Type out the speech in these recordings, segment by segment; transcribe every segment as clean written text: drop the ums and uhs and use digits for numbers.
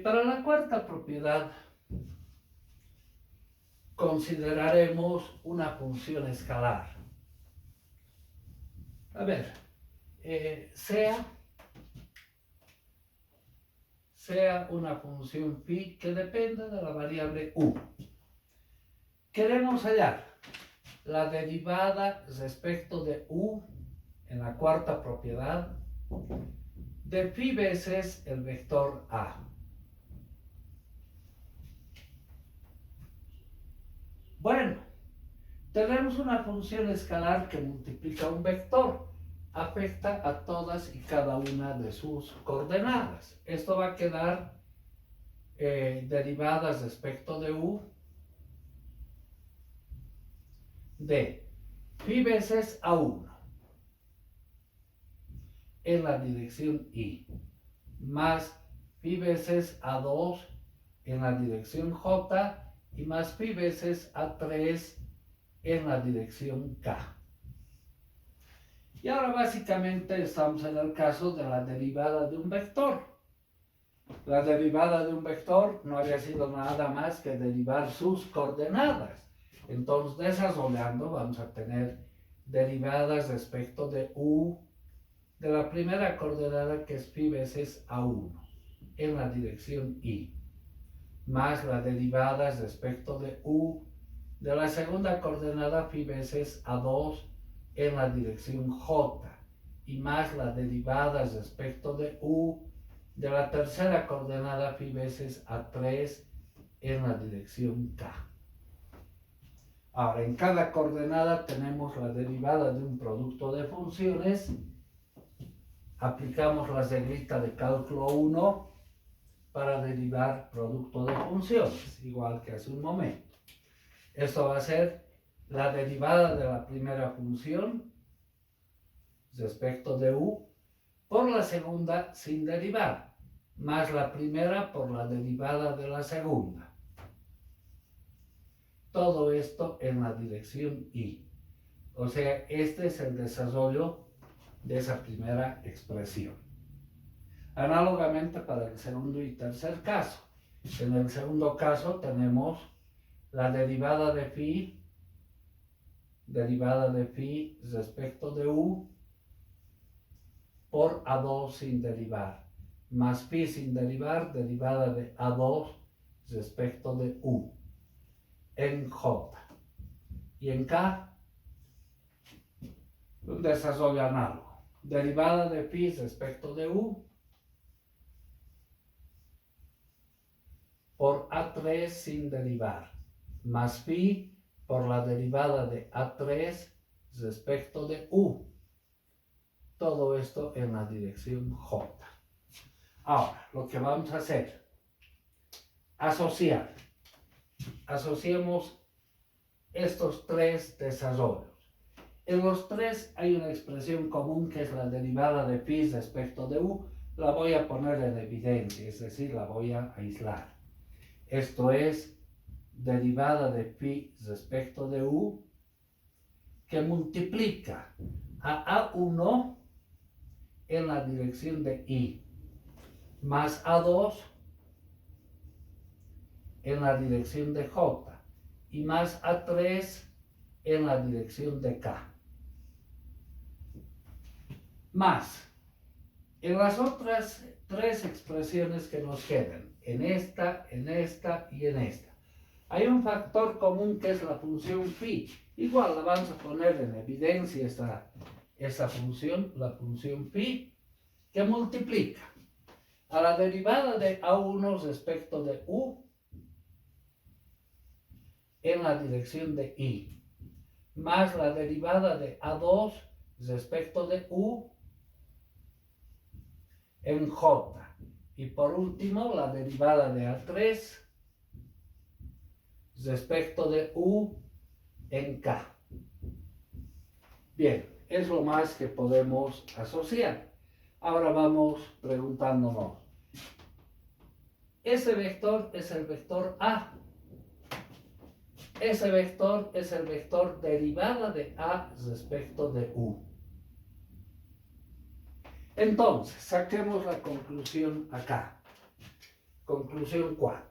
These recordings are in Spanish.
Para la cuarta propiedad consideraremos una función escalar. A ver, sea una función phi que dependa de la variable u. Queremos hallar la derivada respecto de u en la cuarta propiedad de phi veces el vector a. Bueno, tenemos una función escalar que multiplica un vector, afecta a todas y cada una de sus coordenadas. Esto va a quedar derivadas respecto de u de phi veces a1 en la dirección y más phi veces a2 en la dirección j y más phi veces a3 en la dirección k. Y ahora básicamente estamos en el caso de la derivada de un vector. La derivada de un vector no había sido nada más que derivar sus coordenadas. Entonces, desarrollando, vamos a tener derivadas respecto de u de la primera coordenada, que es phi veces a1 en la dirección y, más la derivada respecto de u de la segunda coordenada, phi veces a2 en la dirección j, y más la derivada respecto de u de la tercera coordenada, phi veces a3 en la dirección k. Ahora, en cada coordenada tenemos la derivada de un producto de funciones. Aplicamos la reglita de cálculo 1 para derivar producto de funciones, igual que hace un momento. Esto va a ser la derivada de la primera función respecto de u por la segunda sin derivar, más la primera por la derivada de la segunda. Todo esto en la dirección y. O sea, este es el desarrollo de esa primera expresión. Análogamente para el segundo y tercer caso. En el segundo caso tenemos la derivada de phi respecto de u por a2 sin derivar, más phi sin derivar, derivada de a2 respecto de u en j. Y en k, un desarrollo análogo. Derivada de phi respecto de u por a3 sin derivar, más phi por la derivada de a3 respecto de u. Todo esto en la dirección j. Ahora, lo que vamos a hacer, asociar. Asociemos estos tres desarrollos. En los tres hay una expresión común que es la derivada de phi respecto de u. La voy a poner en evidencia, es decir, la voy a aislar. Esto es derivada de phi respecto de u que multiplica a a1 en la dirección de i más a2 en la dirección de j y más a3 en la dirección de k. Más en las otras tres expresiones que nos quedan, en esta y en esta, hay un factor común que es la función phi. Igual la vamos a poner en evidencia esta función, la función phi, que multiplica a la derivada de a1 respecto de u en la dirección de i, más la derivada de a2 respecto de u en j, y por último la derivada de a3 respecto de u en k. Bien, es lo más que podemos asociar. Ahora vamos preguntándonos, ese vector es el vector a. Ese vector es el vector derivada de a respecto de u. Entonces, saquemos la conclusión acá. Conclusión 4.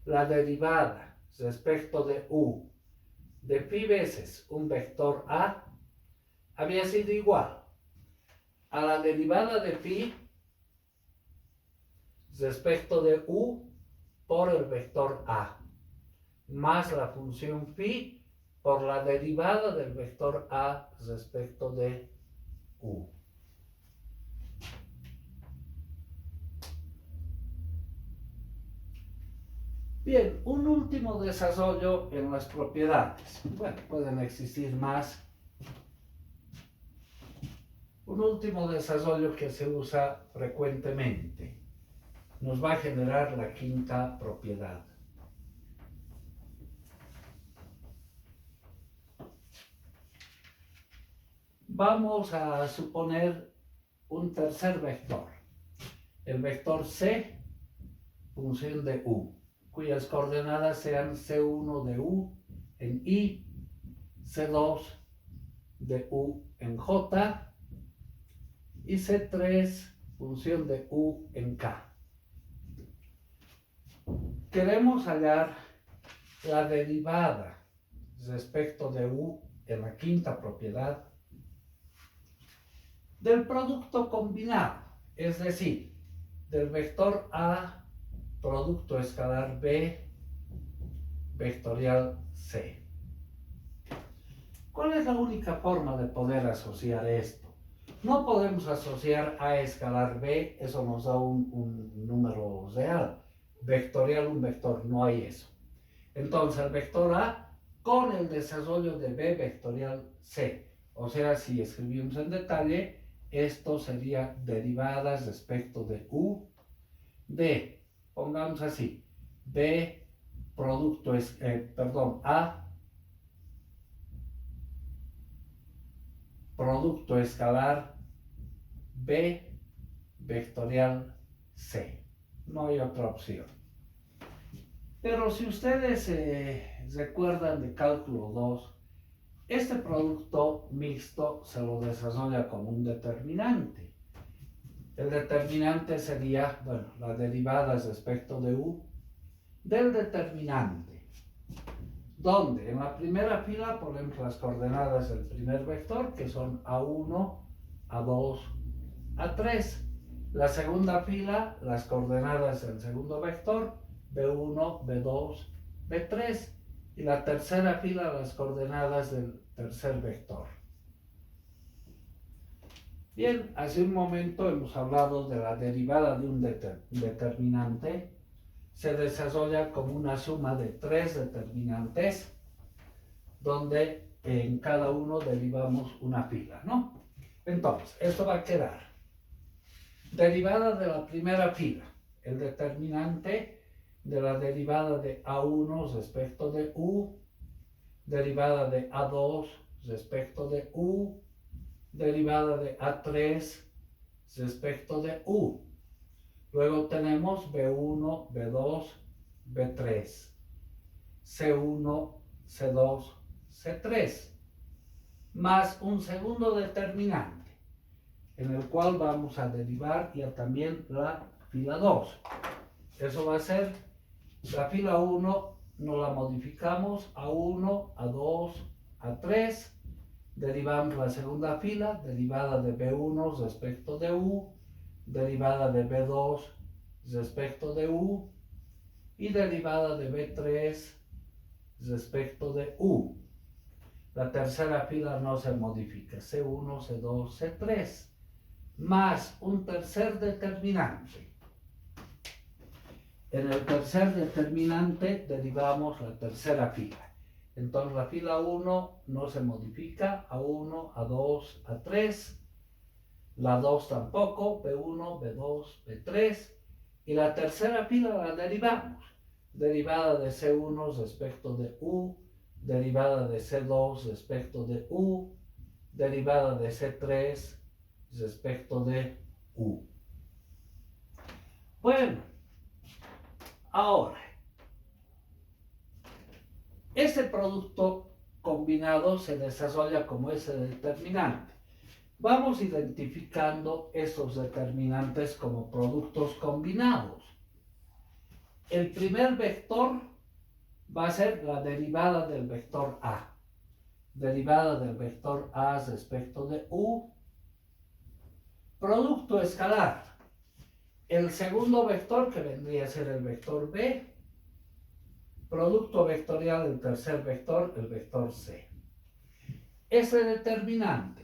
La derivada respecto de u de pi veces un vector a había sido igual a la derivada de pi respecto de u por el vector a, más la función phi por la derivada del vector a respecto de u. Bien, un último desarrollo en las propiedades. Bueno, pueden existir más. Un último desarrollo que se usa frecuentemente nos va a generar la quinta propiedad. Vamos a suponer un tercer vector, el vector c, función de u, cuyas coordenadas sean c1 de u en i, c2 de u en j y c3 función de u en k. Queremos hallar la derivada respecto de u en la quinta propiedad del producto combinado, es decir, del vector a producto escalar b vectorial c. ¿Cuál es la única forma de poder asociar esto? No podemos asociar a escalar b, eso nos da un número real. Vectorial, un vector, no hay eso. Entonces, el vector a con el desarrollo de b vectorial c. O sea, si escribimos en detalle, esto sería derivadas respecto de u de, pongamos así, b producto es, a producto escalar b vectorial c. No hay otra opción. Pero si ustedes recuerdan de cálculo 2, este producto mixto se lo desarrolla como un determinante. El determinante sería, bueno, la derivada respecto de u del determinante, donde en la primera fila ponemos las coordenadas del primer vector, que son a1, a2, a3. La segunda fila, las coordenadas del segundo vector, b1, b2, b3. Y la tercera fila, las coordenadas del tercer vector. Bien, hace un momento hemos hablado de la derivada de un determinante. Se desarrolla como una suma de tres determinantes, donde en cada uno derivamos una fila, ¿no? Entonces, esto va a quedar derivada de la primera fila, el determinante de la derivada de a1 respecto de u, derivada de a2 respecto de u, derivada de a3 respecto de u. Luego tenemos b1, b2, b3, c1, c2, c3, más un segundo determinante, en el cual vamos a derivar ya también la fila 2. Eso va a ser la fila 1, no la modificamos, a1, a2, a3, derivamos la segunda fila, derivada de b1 respecto de u, derivada de b2 respecto de u y derivada de b3 respecto de u. La tercera fila no se modifica, c1, c2, c3, más un tercer determinante. En el tercer determinante derivamos la tercera fila. Entonces la fila 1 no se modifica, a1, a2, a3, la 2 tampoco, b1, b2, b3, y la tercera fila la derivamos. Derivada de c1 respecto de u, derivada de c2 respecto de u, derivada de c3 respecto de u. Bueno, ahora, este producto combinado se desarrolla como ese determinante. vamos identificando estos determinantes como productos combinados. El primer vector va a ser la derivada del vector A. Derivada del vector A respecto de U. Producto escalar. El segundo vector, que vendría a ser el vector B. Producto vectorial del tercer vector, el vector C. Ese determinante.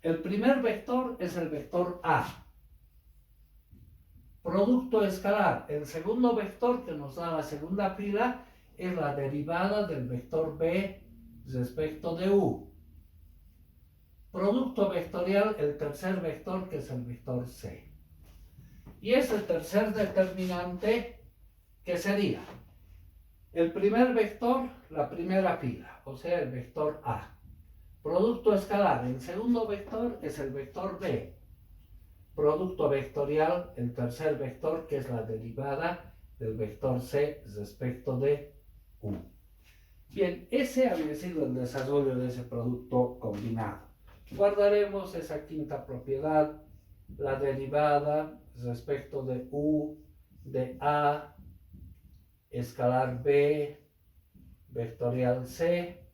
El primer vector es el vector A. Producto escalar. El segundo vector que nos da la segunda fila es la derivada del vector B respecto de U. Producto vectorial, el tercer vector que es el vector C. Y ese tercer determinante, ¿qué sería? El primer vector, la primera fila, o sea, el vector A. Producto escalar, el segundo vector es el vector B. Producto vectorial, el tercer vector, que es la derivada del vector C respecto de U. Bien, ese había sido el desarrollo de ese producto combinado. Guardaremos esa quinta propiedad, la derivada respecto de U de A, escalar B, vectorial C,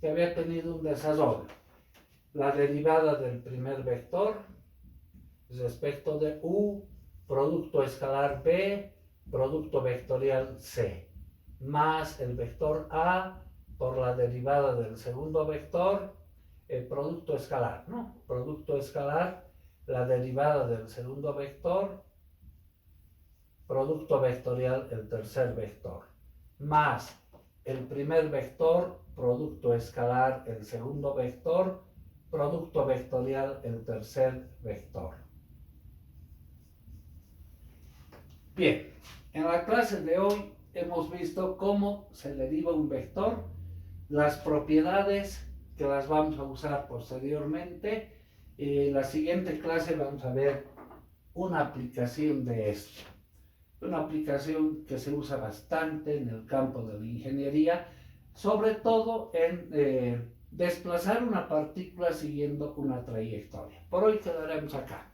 que había tenido un desarrollo. La derivada del primer vector respecto de U, producto escalar B, producto vectorial C, más el vector A por la derivada del segundo vector, el producto escalar, ¿no? Producto escalar, la derivada del segundo vector, producto vectorial, el tercer vector, más el primer vector, producto escalar, el segundo vector, producto vectorial, el tercer vector. Bien, en la clase de hoy hemos visto cómo se deriva un vector, las propiedades que las vamos a usar posteriormente. En la siguiente clase vamos a ver una aplicación de esto. Una aplicación que se usa bastante en el campo de la ingeniería, sobre todo en desplazar una partícula siguiendo una trayectoria. Por hoy quedaremos acá.